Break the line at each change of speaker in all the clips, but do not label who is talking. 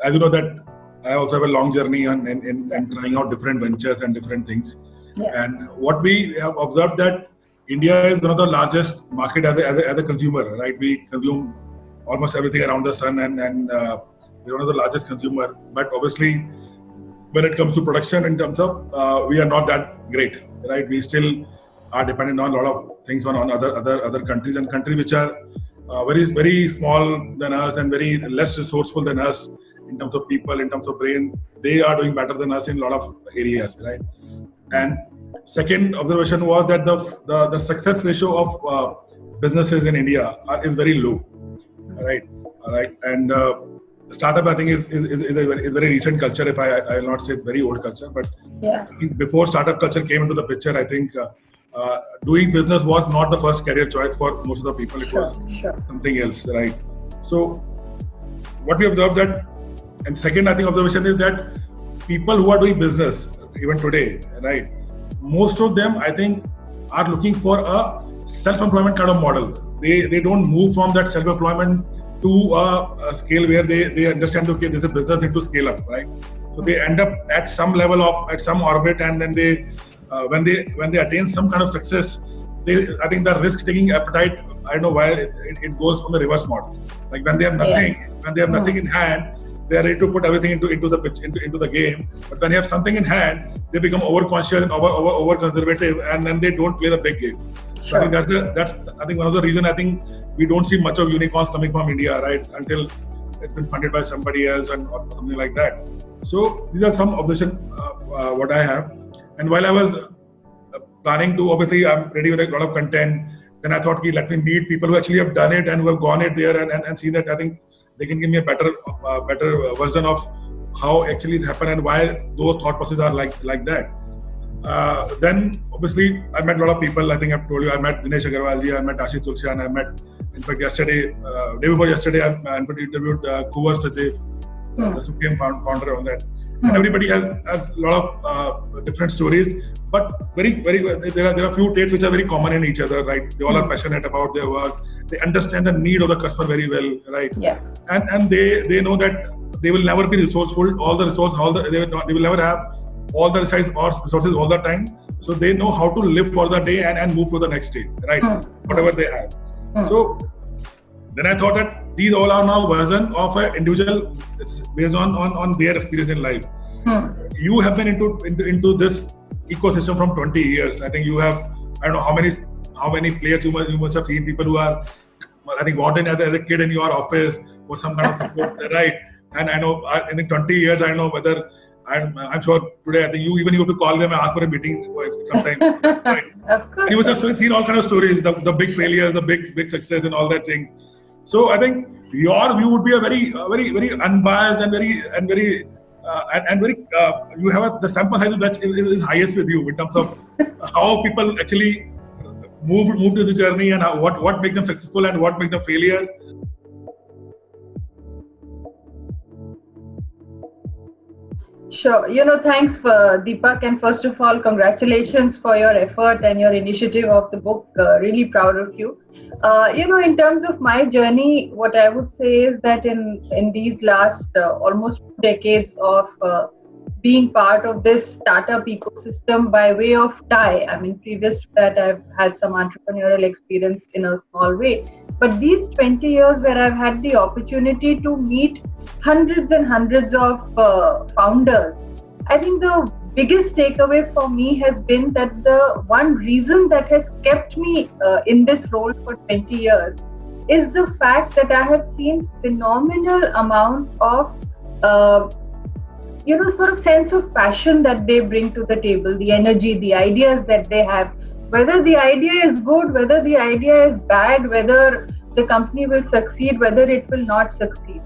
as you know that I also have a long journey in trying out different ventures and different things.
Yeah.
And what we have observed that India is one of the largest market as a consumer, right? We consume almost everything around the sun, and we're one of the largest consumer. But obviously, when it comes to production, in terms of we are not that great, right? We still are dependent on a lot of things on other countries, and countries which are very small than us and very less resourceful than us in terms of people, in terms of brain. They are doing better than us in a lot of areas, right? And second observation was that the success ratio of businesses in India is very low, right? And startup, I think, is a very recent culture. If I will not say very old culture, but
yeah.
I think before startup culture came into the picture, I think doing business was not the first career choice for most of the people. It was something else, right? So what we observed that, and second, I think observation is that people who are doing business even today, right? Most of them, I think, are looking for a self-employment kind of model. They don't move from that self-employment to a scale where they understand, okay, this is a business need to scale up, right? So they end up at some level at some orbit, and then they when they attain some kind of success, I think the risk-taking appetite, I don't know why it goes from the reverse model. Like when they have nothing, in hand, they are ready to put everything into the pitch, into the game. But when you have something in hand, they become over-conscious and over-conservative, and then they don't play the big game. So I think that's I think one of the reasons I think we don't see much of unicorns coming from India, right? Until it's been funded by somebody else or something like that. So these are some observations what I have. And while I was planning to, obviously I'm ready with a lot of content, then I thought, let me meet people who actually have done it and who have gone it there and seen that. I think they can give me a better version of how actually it happened and why those thought processes are like that. Then obviously I met a lot of people. I think I've told you, I met Dinesh Agarwalji, I met Ashish Tulsian, I met, in fact, day before yesterday, I interviewed Kuvar Sadev, the Supreme founder on that. And everybody has a lot of different stories, but there are a few traits which are very common in each other, right? They all are passionate about their work. They understand the need of the customer very well, right?
Yeah.
And they know that they will never be resourceful. They will never have all the resources all the time. So they know how to live for the day and move to the next day, right? Whatever they have. So then I thought that these all are now version of an individual based on their experience in life. You have been into this ecosystem from 20 years. I think you have, I don't know how many players you must have seen, people who are, I think, walked in as a kid in your office or some kind of support, right? And I know in 20 years, I know whether I'm sure today, I think you have to call them and ask for a meeting sometime. Right?
Of course.
And you must have seen all kinds of stories, the big failures, the big success, and all that thing. So I think your view would be a very unbiased and very you have the sample size that is highest with you in terms of how people actually move to the journey and what makes them successful and what makes them failure.
Sure. Thanks for Deepak, and first of all, congratulations for your effort and your initiative of the book. Really proud of you. In terms of my journey, what I would say is that in these last almost 2 decades of being part of this startup ecosystem by way of TiE, I mean, previous to that, I've had some entrepreneurial experience in a small way. But these 20 years where I've had the opportunity to meet hundreds and hundreds of founders, I think the biggest takeaway for me has been that the one reason that has kept me in this role for 20 years is the fact that I have seen phenomenal amount of sort of sense of passion that they bring to the table, the energy, the ideas that they have. Whether the idea is good, whether the idea is bad, whether the company will succeed, whether it will not succeed.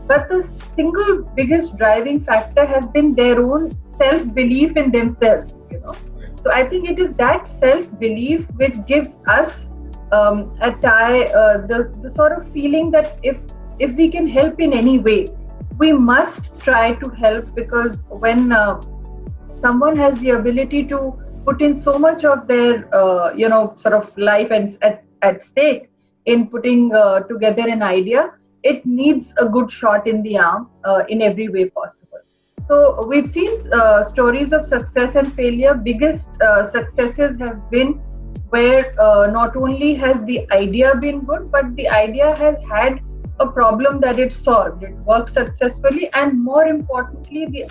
But the single biggest driving factor has been their own self-belief in themselves, So I think it is that self-belief which gives us at TiE the sort of feeling that if we can help in any way, we must try to help, because when someone has the ability to put in so much of their sort of life and at stake in putting together an idea, it needs a good shot in the arm in every way possible. So we've seen stories of success and failure. Biggest successes have been where not only has the idea been good, but the idea has had a problem that it solved. It worked successfully, and more importantly,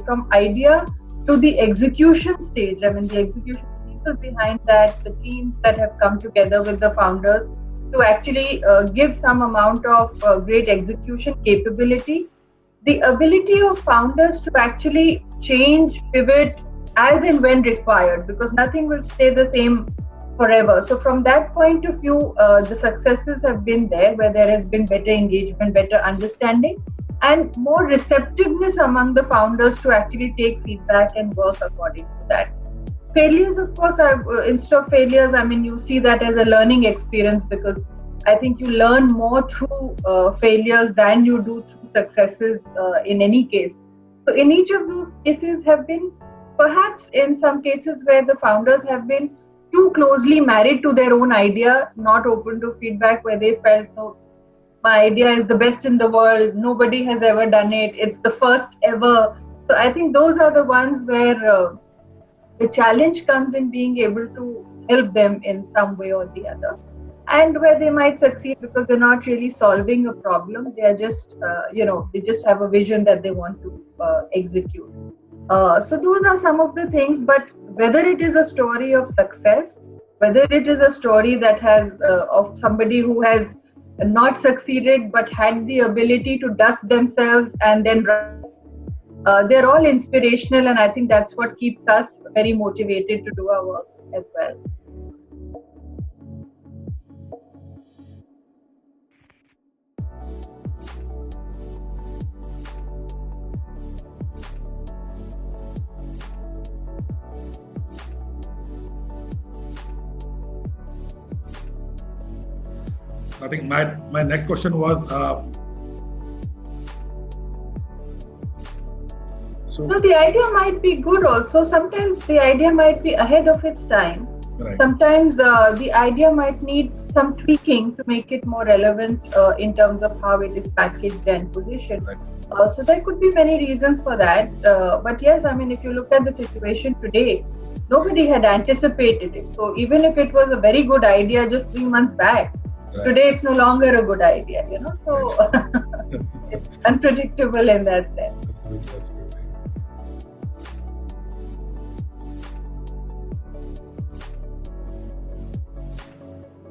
from idea to the execution stage. I mean, the execution people behind that, the teams that have come together with the founders to actually give some amount of great execution capability. The ability of founders to actually change, pivot as and when required, because nothing will stay the same forever. So from that point of view, the successes have been there, where there has been better engagement, better understanding, and more receptiveness among the founders to actually take feedback and work according to that. Failures, of course, instead of failures, I mean, you see that as a learning experience, because I think you learn more through failures than you do through successes in any case. So in each of those cases have been, perhaps in some cases where the founders have been too closely married to their own idea, not open to feedback, where they felt, no, my idea is the best in the world, nobody has ever done it, it's the first ever. So I think those are the ones where the challenge comes in being able to help them in some way or the other, and where they might succeed because they're not really solving a problem, they are just they just have a vision that they want to execute. So those are some of the things. But whether it is a story of success, whether it is a story that has of somebody who has not succeeded but had the ability to dust themselves and then they're all inspirational, and I think that's what keeps us very motivated to do our work as well.
I think my next question was
so the idea might be good also. Sometimes the idea might be ahead of its time.
Right.
Sometimes the idea might need some tweaking to make it more relevant in terms of how it is packaged and positioned.
Right.
So there could be many reasons for that. But yes, I mean, if you look at the situation today, nobody had anticipated it. So even if it was a very good idea just 3 months back, right, today it's no longer a good idea, So right. It's unpredictable in that sense.
Absolutely.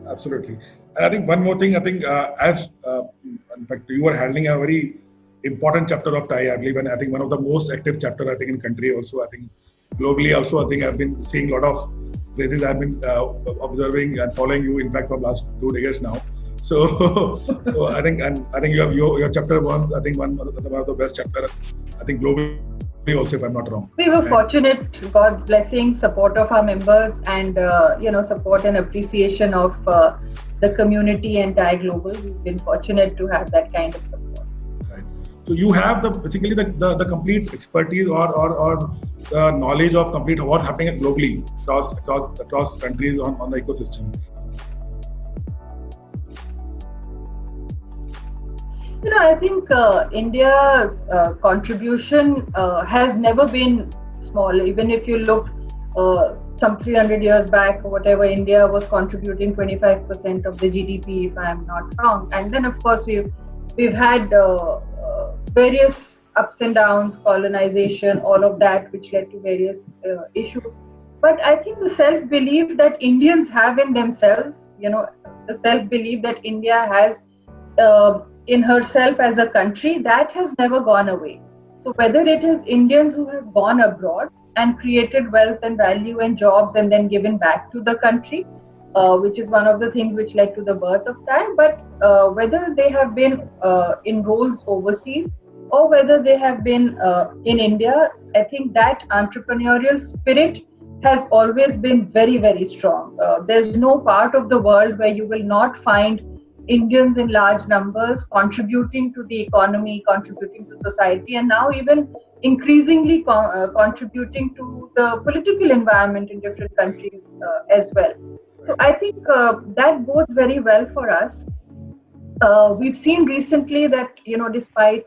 Absolutely. And I think one more thing, I think in fact, you are handling a very important chapter of TiE, I believe, and I think one of the most active chapter, I think, in country also. I think globally also, I think I've been seeing a lot of places I've been observing and following you, in fact, for last 2 decades now. So I think you have your chapter one, I think one of the best chapter, I think globally also, if I'm not wrong.
We were fortunate, God's blessing, support of our members, and support and appreciation of the community and TiE Global. We've been fortunate to have that kind of support.
Right. So you have basically the complete expertise or knowledge of complete what's happening globally across countries on the ecosystem.
I think India's contribution has never been small. Even if you look some 300 years back or whatever, India was contributing 25% of the GDP, if I'm not wrong. And then, of course, we've had various ups and downs, colonization, all of that, which led to various issues. But I think the self-belief that Indians have in themselves, the self-belief that India has in herself as a country, that has never gone away. So whether it is Indians who have gone abroad and created wealth and value and jobs and then given back to the country, which is one of the things which led to the birth of TiE, but whether they have been in roles overseas or whether they have been in India, I think that entrepreneurial spirit has always been very, very strong. There's no part of the world where you will not find Indians in large numbers contributing to the economy, contributing to society, and now even increasingly contributing to the political environment in different countries as well. So I think that bodes very well for us. we've seen recently that, despite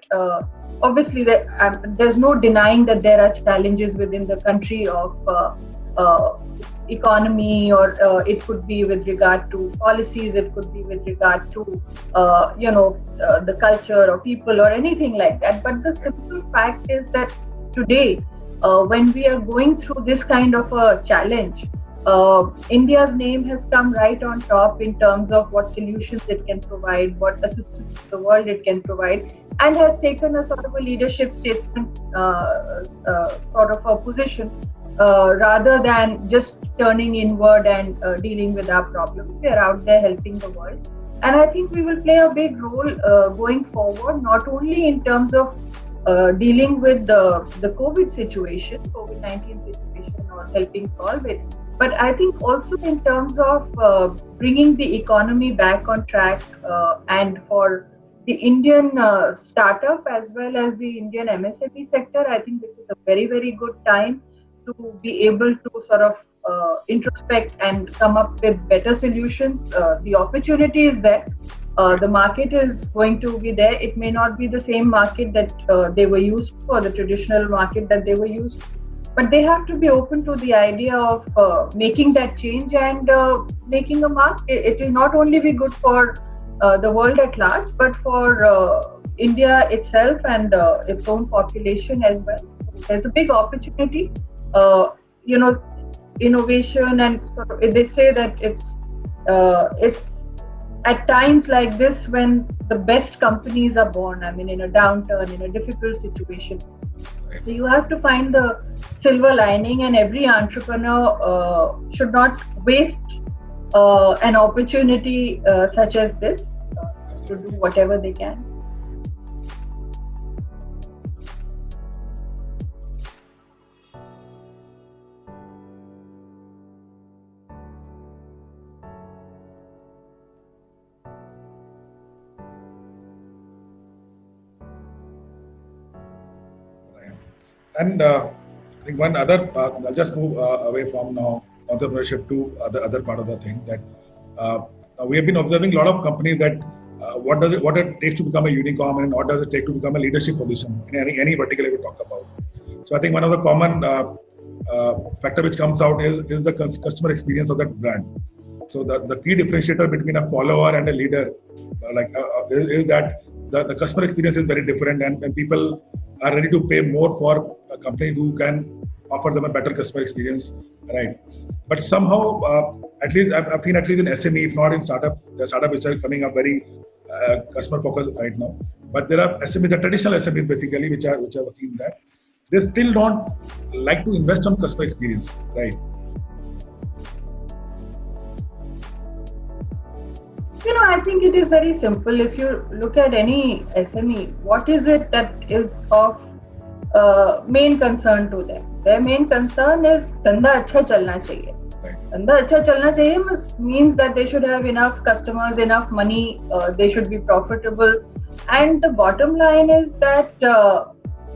obviously there's no denying that there are challenges within the country of economy, or it could be with regard to policies, it could be with regard to the culture or people or anything like that. But the simple fact is that today, when we are going through this kind of a challenge, India's name has come right on top in terms of what solutions it can provide, what assistance to the world it can provide, and has taken a sort of a leadership statesman sort of a position, rather than just turning inward and dealing with our problems. We are out there helping the world. And I think we will play a big role going forward, not only in terms of dealing with the COVID-19 situation or helping solve it, but I think also in terms of bringing the economy back on track, and for the Indian startup as well as the Indian MSME sector, I think this is a very, very good time to be able to sort of introspect and come up with better solutions. The opportunity is there. The market is going to be there. It may not be the same market that they were used for, the traditional market that they were used to, but they have to be open to the idea of making that change and making a mark. It will not only be good for the world at large, but for India itself and its own population as well. There's a big opportunity. Innovation, and sort of, they say that it's at times like this when the best companies are born. I mean, in a downturn, in a difficult situation. So you have to find the silver lining, and every entrepreneur should not waste an opportunity such as this to do whatever they can.
And I think one other, I'll just move away from now entrepreneurship to other part of the thing, that we have been observing a lot of companies that what it takes to become a unicorn, and what does it take to become a leadership position in any vertical we talk about. So I think one of the common factor which comes out is the customer experience of that brand. So the key differentiator between a follower and a leader is that the customer experience is very different, and people are ready to pay more for companies who can offer them a better customer experience, right? But somehow, at least I've seen, at least in SME, if not in startup, the startup which are coming up very customer focused right now. But there are SMEs, the traditional SMEs basically, which are working in that. They still don't like to invest on customer experience, right?
I think it is very simple. If you look at any SME, what is it that is of main concern to them? Their main concern is धंधा अच्छा चलना चाहिए. धंधा अच्छा चलना चाहिए means that they should have enough customers, enough money, they should be profitable. And the bottom line is that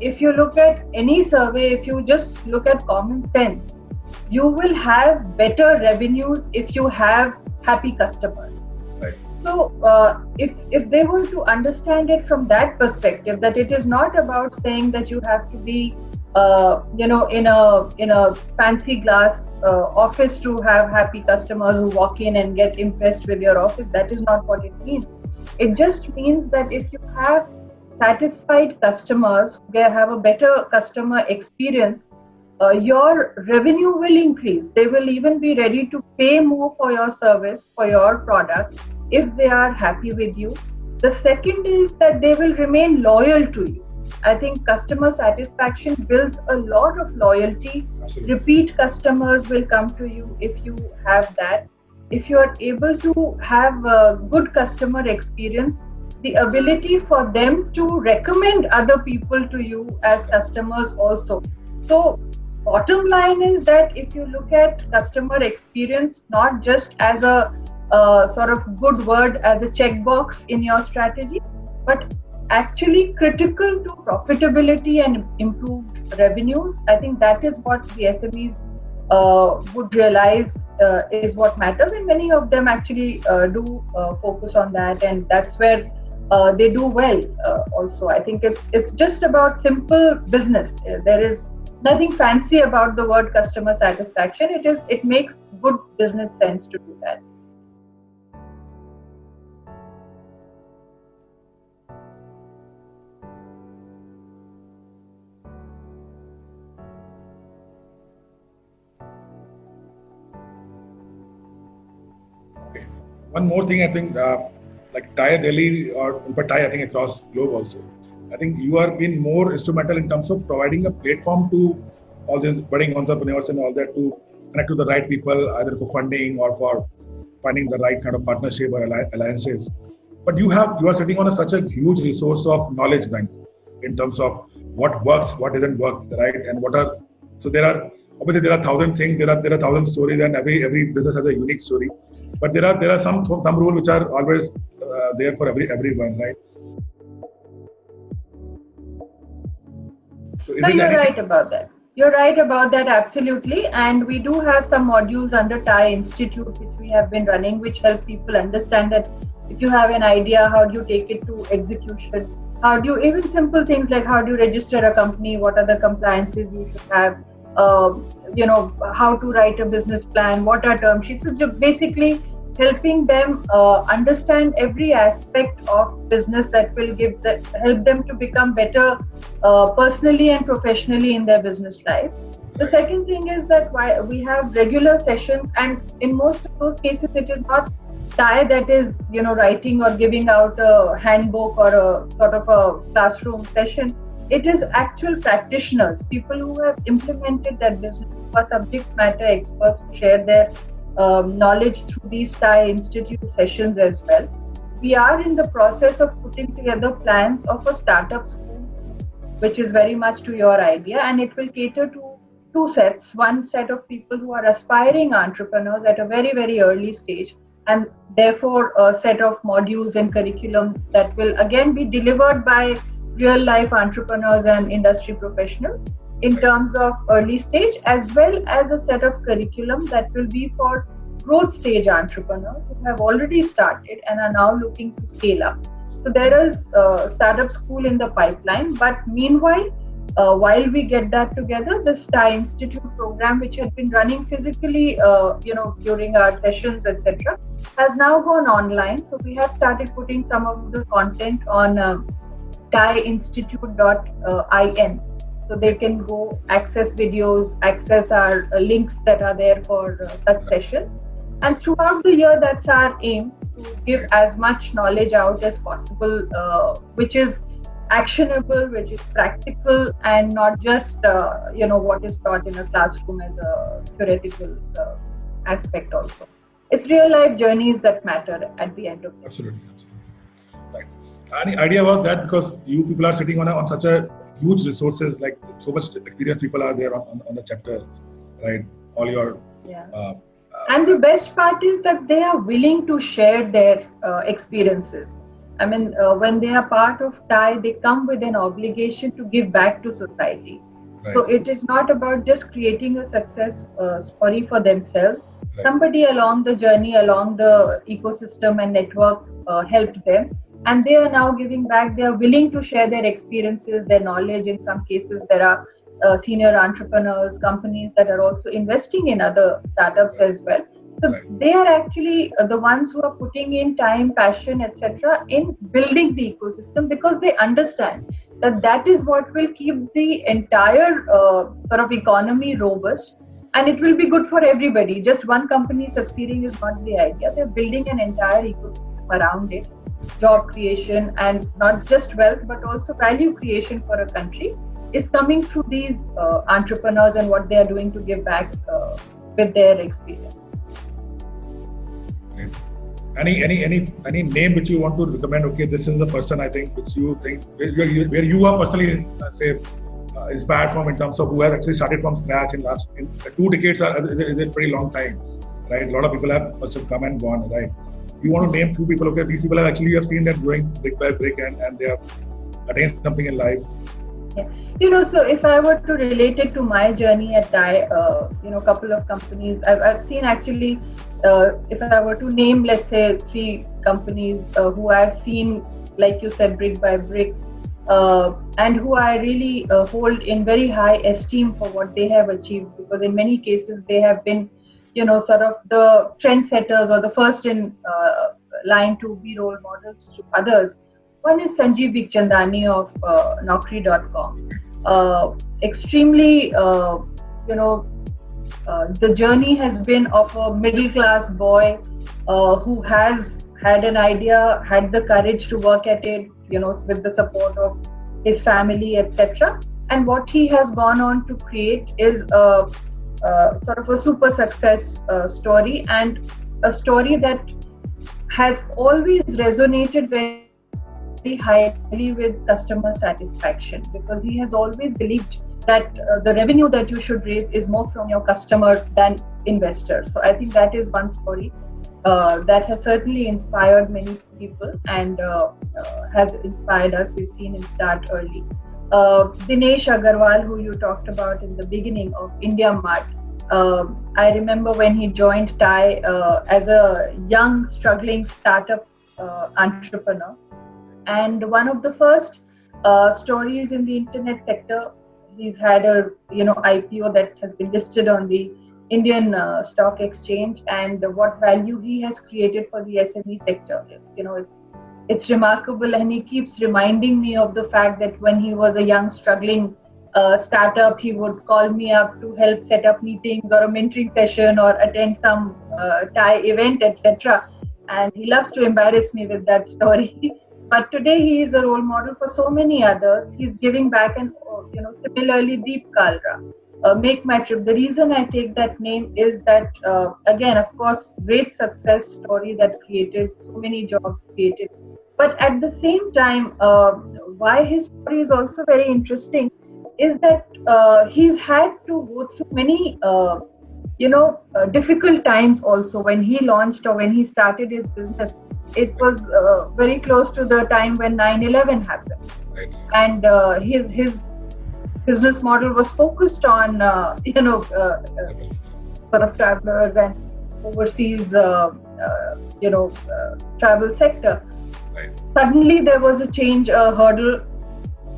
if you look at any survey, if you just look at common sense, you will have better revenues if you have happy customers.
Right.
So if they were to understand it from that perspective, that it is not about saying that you have to be in a fancy glass office to have happy customers who walk in and get impressed with your office. That is not what it means. It just means that if you have satisfied customers who have a better customer experience, your revenue will increase. They will even be ready to pay more for your service, for your product, if they are happy with you. The second is that they will remain loyal to you. I think customer satisfaction builds a lot of loyalty.
Absolutely.
Repeat customers will come to you if you have that. If you are able to have a good customer experience, the ability for them to recommend other people to you as customers also. So bottom line is that if you look at customer experience not just as a sort of good word, as a checkbox in your strategy, but actually critical to profitability and improved revenues, I think that is what the SMEs would realize is what matters, and many of them actually do focus on that, and that's where they do well. Also, I think it's just about simple business. There is nothing fancy about the word customer satisfaction. It makes good business sense to do that.
One more thing, I think, like TiE Delhi but TiE, I think across globe also. I think you are been more instrumental in terms of providing a platform to all these budding entrepreneurs and all that to connect to the right people, either for funding or for finding the right kind of partnership or alliances. But you are sitting on such a huge resource of knowledge bank in terms of what works, what doesn't work, right? And there are 1,000 things, there are 1,000 stories, and every business has a unique story. But there are some rules which are always there for everyone, right?
So you're right about that. You're right about that, absolutely. And we do have some modules under TiE Institute which we have been running, which help people understand that if you have an idea, how do you take it to execution? How do you, even simple things like how do you register a company? What are the compliances you should have? How to write a business plan, what are term sheets. So just basically helping them understand every aspect of business that will help them to become better personally and professionally in their business life. The second thing is that we have regular sessions, and in most of those cases it is not TiE that is writing or giving out a handbook or a sort of a classroom session. It is actual practitioners, people who have implemented that business, who are subject matter experts, who share their knowledge through these TiE Institute sessions as well. We are in the process of putting together plans of a startup school, which is very much to your idea, and it will cater to two sets. One set of people who are aspiring entrepreneurs at a very, very early stage, and therefore a set of modules and curriculum that will again be delivered by real life entrepreneurs and industry professionals in terms of early stage, as well as a set of curriculum that will be for growth stage entrepreneurs who have already started and are now looking to scale up. So there is a startup school in the pipeline, but meanwhile, while we get that together, the TiE Institute program, which had been running physically, during our sessions, etc., has now gone online. So we have started putting some of the content on tieinstitute.in, so they can go access videos, access our links that are there for such sessions. And throughout the year, that's our aim, to give as much knowledge out as possible, which is actionable, which is practical, and not just what is taught in a classroom as a theoretical aspect also. It's real life journeys that matter at the end of it.
Absolutely. Right. Any idea about that? Because you people are sitting on such a huge resources, like so much experienced people are there on the chapter, right? All your
and the best part is that they are willing to share their experiences. I mean, when they are part of TiE, they come with an obligation to give back to society. Right. So it is not about just creating a success story for themselves. Right. Somebody along the journey, along the ecosystem and network helped them, and they are now giving back. They are willing to share their experiences, their knowledge. In some cases, there are senior entrepreneurs, companies that are also investing in other startups as well. So they are actually the ones who are putting in time, passion, etc. in building the ecosystem, because they understand that is what will keep the entire sort of economy robust, and it will be good for everybody. Just one company succeeding is not the idea. They're building an entire ecosystem around it, job creation, and not just wealth, but also value creation for a country is coming through these entrepreneurs and what they are doing to give back with their experience.
Any name which you want to recommend? Okay, this is the person I think which you think where you are personally inspired from, in terms of who have actually started from scratch in 2 decades is a pretty long time, right? A lot of people must have come and gone, right? You want to name 2 people? Okay, these people have seen them growing brick by brick and they have attained something in life.
Yeah. So if I were to relate it to my journey at TiE, a couple of companies, I've seen actually, if I were to name, let's say, 3 companies who I've seen, like you said, brick by brick, and who I really hold in very high esteem for what they have achieved, because in many cases they have been, sort of the trendsetters or the first in line to be role models to others. One is Sanjeev Bikhchandani of Naukri.com. Extremely, the journey has been of a middle class boy who has had an idea, had the courage to work at it, with the support of his family, etc. And what he has gone on to create is sort of a super success story, and a story that has always resonated very highly with customer satisfaction, because he has always believed that the revenue that you should raise is more from your customer than investor. So I think that is one story that has certainly inspired many people and has inspired us. We've seen him start early. Dinesh Agarwal, who you talked about in the beginning of India Mart, I remember when he joined TiE as a young, struggling startup entrepreneur. And one of the first stories in the internet sector, he's had a IPO that has been listed on the Indian Stock Exchange, and what value he has created for the SME sector. It's remarkable, and he keeps reminding me of the fact that when he was a young, struggling startup, he would call me up to help set up meetings or a mentoring session or attend some TiE event, etc. And he loves to embarrass me with that story. But today he is a role model for so many others. He's giving back, and similarly, Deep Kalra, Make My Trip. The reason I take that name is that again, of course, great success story that created so many jobs created. But at the same time, why his story is also very interesting is that he's had to go through many difficult times also. When he launched or when he started his business, it was very close to the time when 9/11 happened.
Right.
And his business model was focused on sort of travelers and overseas travel sector.
Right.
Suddenly there was a change, a hurdle,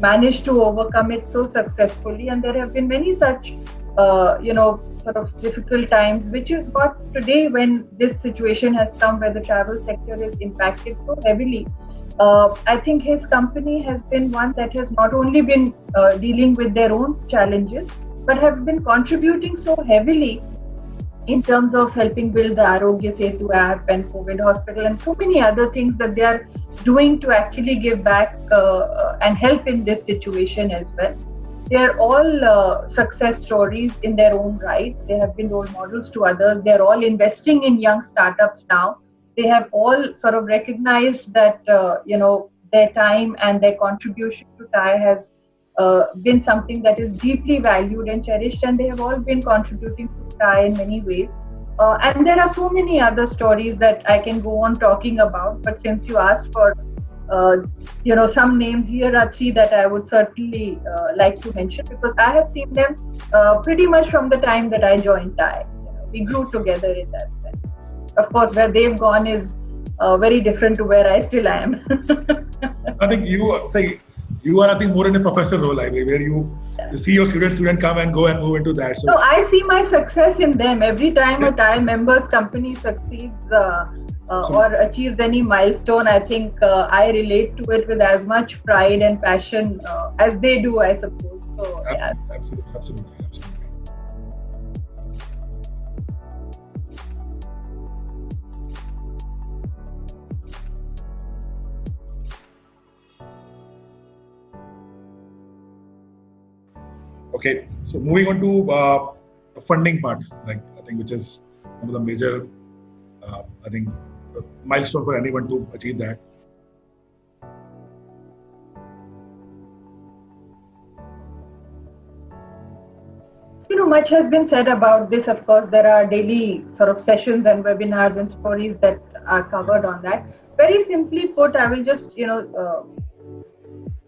managed to overcome it so successfully, and there have been many such sort of difficult times, which is what today, when this situation has come where the travel sector is impacted so heavily, I think his company has been one that has not only been dealing with their own challenges, but have been contributing so heavily in terms of helping build the Arogya Setu app and COVID hospital and so many other things that they are doing to actually give back and help in this situation as well. They are all success stories in their own right. They have been role models to others. They are all investing in young startups now. They have all sort of recognized that their time and their contribution to TiE has been something that is deeply valued and cherished, and they have all been contributing to TiE in many ways. And there are so many other stories that I can go on talking about, but since you asked for some names, here are 3 that I would certainly like to mention, because I have seen them pretty much from the time that I joined TiE. We grew together in that sense. Of course, where they've gone is very different to where I still am.
I think you are, I think, more in a professor role, where you see your student come and go and move into that.
So I see my success in them. Every time a TiE member's company succeeds or achieves any milestone, I think I relate to it with as much pride and passion as they do, I suppose. So,
Absolutely. Okay, so moving on to the funding part, I think, which is one of the major, milestone for anyone to achieve that.
Much has been said about this. Of course, there are daily sort of sessions and webinars and stories that are covered on that. Very simply put, I will just,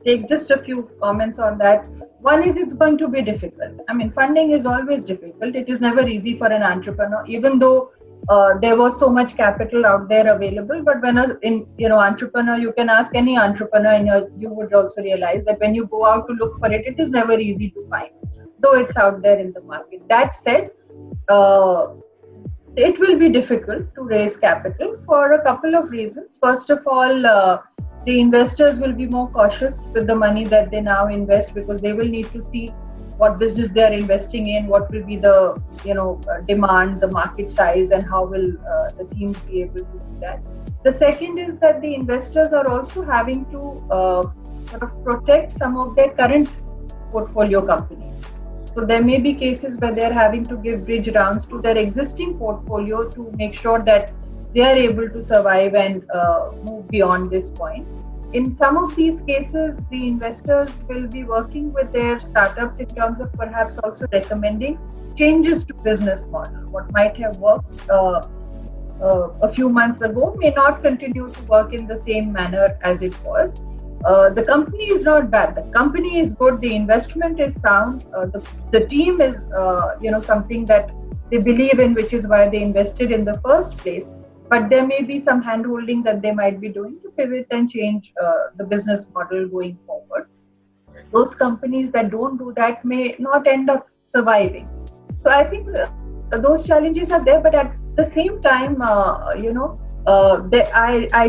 take just a few comments on that. One is it's going to be difficult. I mean, funding is always difficult. It is never easy for an entrepreneur, even though there was so much capital out there available. But when entrepreneur, you can ask any entrepreneur, and you would also realize that when you go out to look for it, it is never easy to find, though it's out there in the market. That said, it will be difficult to raise capital for a couple of reasons. First of all, the investors will be more cautious with the money that they now invest, because they will need to see what business they are investing in, what will be the demand, the market size, and how will the teams be able to do that. The second is that the investors are also having to sort of protect some of their current portfolio companies. So there may be cases where they're having to give bridge rounds to their existing portfolio to make sure that they are able to survive and move beyond this point. In some of these cases, the investors will be working with their startups in terms of perhaps also recommending changes to business model. What might have worked a few months ago may not continue to work in the same manner as it was. The company is not bad. The company is good. The investment is sound. The team is, something that they believe in, which is why they invested in the first place. But there may be some hand-holding that they might be doing to pivot and change the business model going forward. Those companies that don't do that may not end up surviving. So I think those challenges are there. But at the same time, I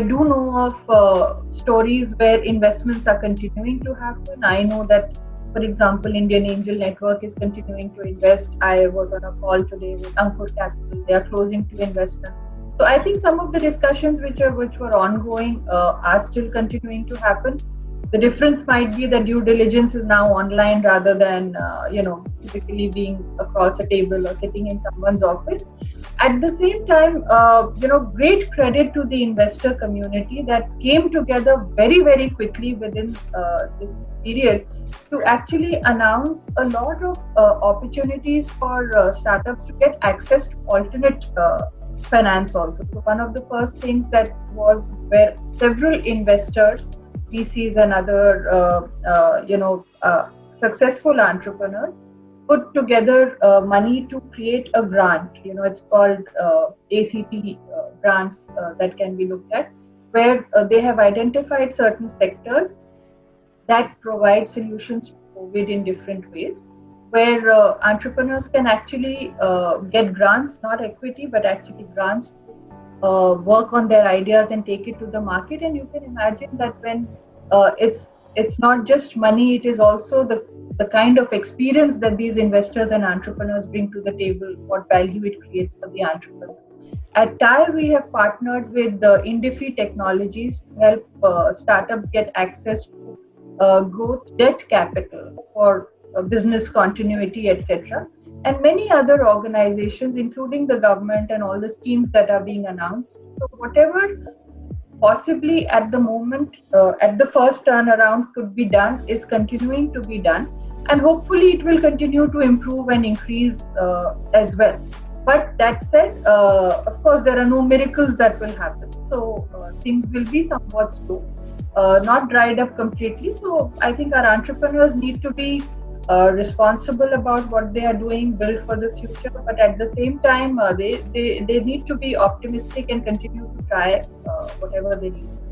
do know of stories where investments are continuing to happen. I know that, for example, Indian Angel Network is continuing to invest. I was on a call today with Ankur Capital. They are closing 2 investments. So I think some of the discussions which were ongoing are still continuing to happen. The difference might be that due diligence is now online rather than physically being across a table or sitting in someone's office. At the same time, great credit to the investor community that came together very, very quickly within this period to actually announce a lot of opportunities for startups to get access to alternate finance also. So one of the first things that was where several investors, VCs and other successful entrepreneurs put together money to create a grant. It's called ACT grants that can be looked at, where they have identified certain sectors that provide solutions to COVID in different ways, where entrepreneurs can actually get grants, not equity, but actually grants to work on their ideas and take it to the market. And you can imagine that when it's not just money, it is also the kind of experience that these investors and entrepreneurs bring to the table, what value it creates for the entrepreneur. At TiE, we have partnered with Indifi Technologies to help startups get access to growth debt capital for business continuity, etc. And many other organizations, including the government and all the schemes that are being announced. So whatever possibly at the moment, at the first turnaround could be done, is continuing to be done. And hopefully it will continue to improve and increase as well. But that said, of course, there are no miracles that will happen. So things will be somewhat slow, not dried up completely. So I think our entrepreneurs need to be responsible about what they are doing, build for the future. But at the same time, they need to be optimistic and continue to try whatever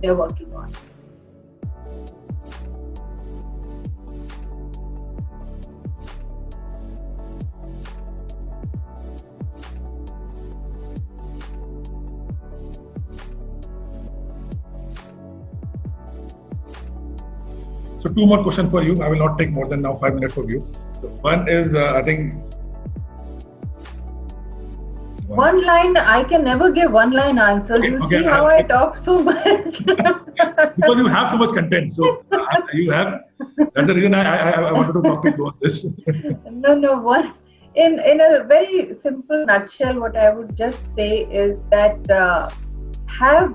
they're working on.
So 2 more questions for you. I will not take more than now 5 minutes for you. So one is, I think...
One line, I can never give one-line answers. See how I talk so much.
Because you have so much content. So you have... That's the reason I wanted to talk to you about this.
No. In a very simple nutshell, what I would just say is that have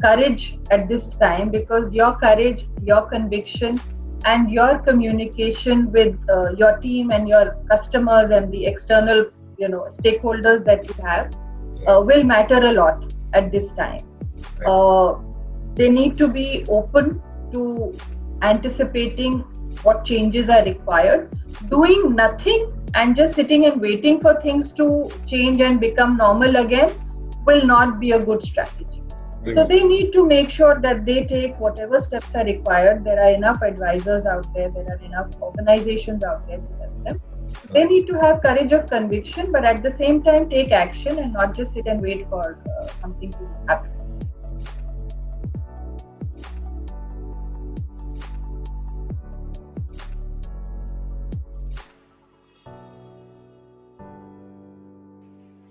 courage at this time, because your courage, your conviction, and your communication with your team and your customers and the external, stakeholders that you have will matter a lot at this time. They need to be open to anticipating what changes are required. Doing nothing and just sitting and waiting for things to change and become normal again will not be a good strategy. So they need to make sure that they take whatever steps are required. There are enough advisors out there. There are enough organizations out there to help them. They need to have courage of conviction, but at the same time take action and not just sit and wait for something to happen.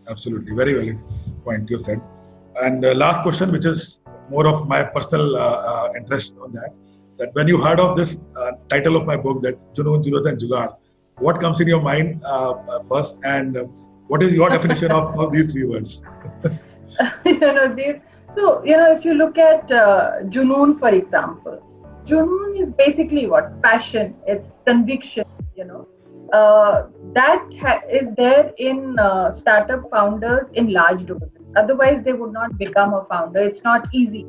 Absolutely, very valid point you said. And last question, which is more of my personal interest on that when you heard of this title of my book, that Junoon Jarurat Jugaad, what comes in your mind first, and what is your definition of these three words?
So if you look at Junoon, for example, Junoon is basically what? Passion, it's conviction, that is there in startup founders in large doses. Otherwise, they would not become a founder. It's not easy.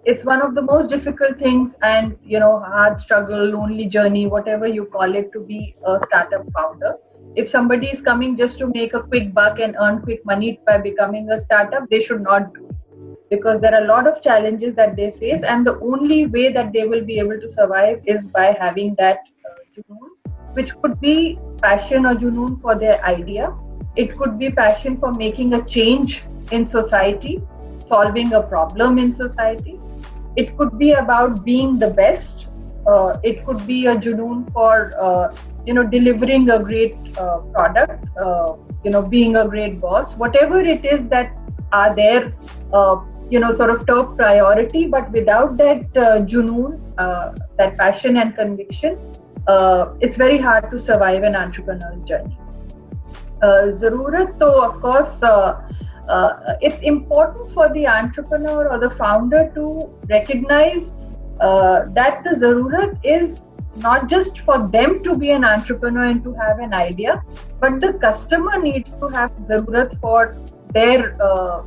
It's one of the most difficult things, and hard struggle, lonely journey, whatever you call it, to be a startup founder. If somebody is coming just to make a quick buck and earn quick money by becoming a startup, they should not do it, because there are a lot of challenges that they face, and the only way that they will be able to survive is by having that junoon, which could be passion or junoon for their idea. It could be passion for making a change in society, solving a problem in society. It could be about being the best. It could be a junoon for delivering a great product, being a great boss. Whatever it is that are there, sort of top priority, but without that junoon, that passion and conviction, it's very hard to survive an entrepreneur's journey. Zarurat, though, of course, it's important for the entrepreneur or the founder to recognize that the Zarurat is not just for them to be an entrepreneur and to have an idea, but the customer needs to have Zarurat for their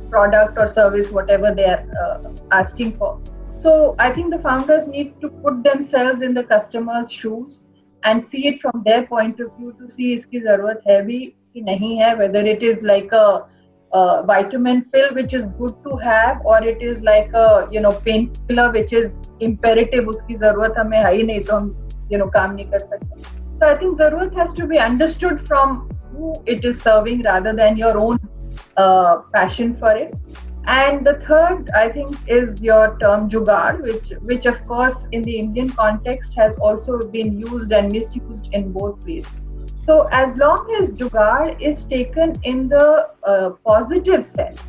product or service, whatever they are asking for. So I think the founders need to put themselves in the customer's shoes and see it from their point of view, to see iski zarurat hai bhi ki nahi hai, whether it is like a vitamin pill which is good to have, or it is like a painkiller which is imperative, uski zarurat hame hai nahi to hum kaam nahi kar sakte. So I think zarurat has to be understood from who it is serving rather than your own passion for it. And the third, I think, is your term jugaad, which of course in the Indian context has also been used and misused in both ways. So as long as jugaad is taken in the positive sense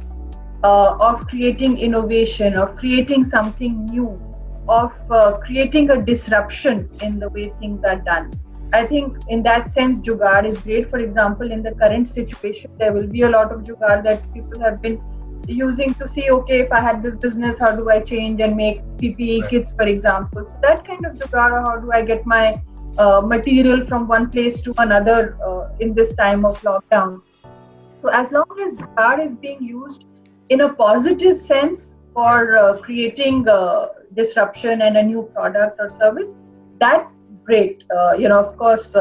of creating innovation, of creating something new, of creating a disruption in the way things are done, I think in that sense jugaad is great. For example, in the current situation, there will be a lot of jugaad that people have been using to see, okay, if I had this business, how do I change and make PPE kits, for example. So that kind of jugaad, or how do I get my material from one place to another in this time of lockdown. So as long as jugaad is being used in a positive sense for creating disruption and a new product or service, that's great. Of course,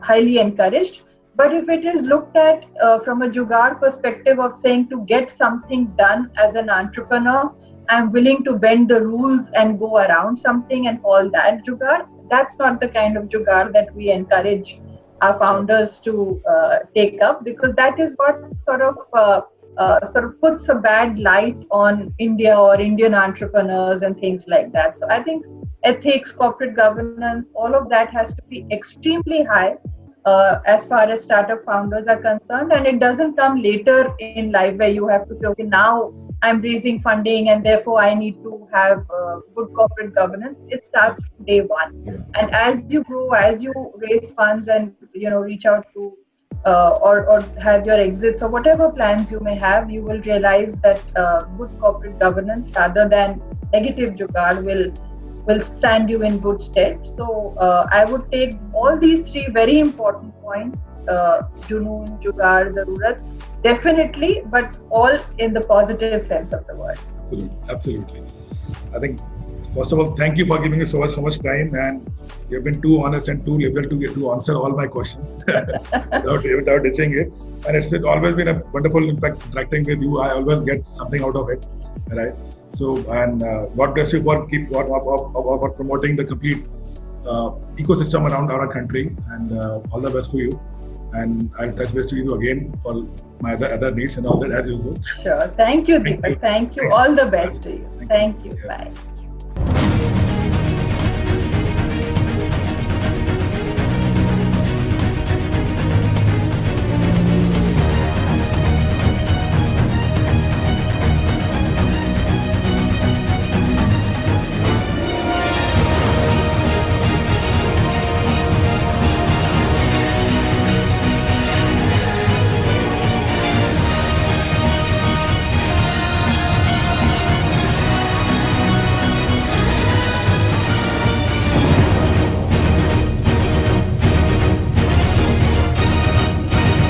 highly encouraged. But if it is looked at from a jugaad perspective of saying, to get something done as an entrepreneur, I'm willing to bend the rules and go around something and all that jugaad, that's not the kind of jugaad that we encourage our founders to take up, because that is what sort of puts a bad light on India or Indian entrepreneurs and things like that. So I think ethics, corporate governance, all of that has to be extremely high as far as startup founders are concerned, and it doesn't come later in life where you have to say, okay, now I'm raising funding and therefore I need to have good corporate governance. It starts from day one, and as you grow, as you raise funds and reach out to or have your exits or whatever plans you may have, you will realize that good corporate governance rather than negative jugaad will stand you in good stead. So I would take all these three very important points, Junoon, Jugaad, Zarurat, definitely, but all in the positive sense of the word.
Absolutely. I think First of all, thank you for giving me so much time, and you've been too honest and too liberal to answer all my questions without ditching it. And it's always been a wonderful, in fact, interacting with you. I always get something out of it, right? So, and God bless you for promoting the complete ecosystem around our country, and all the best for you. And I'll touch base to you again for my other needs and all that as usual.
Sure. Thank you, Deepak. Thank you. All the best to you. Thank you. Bye.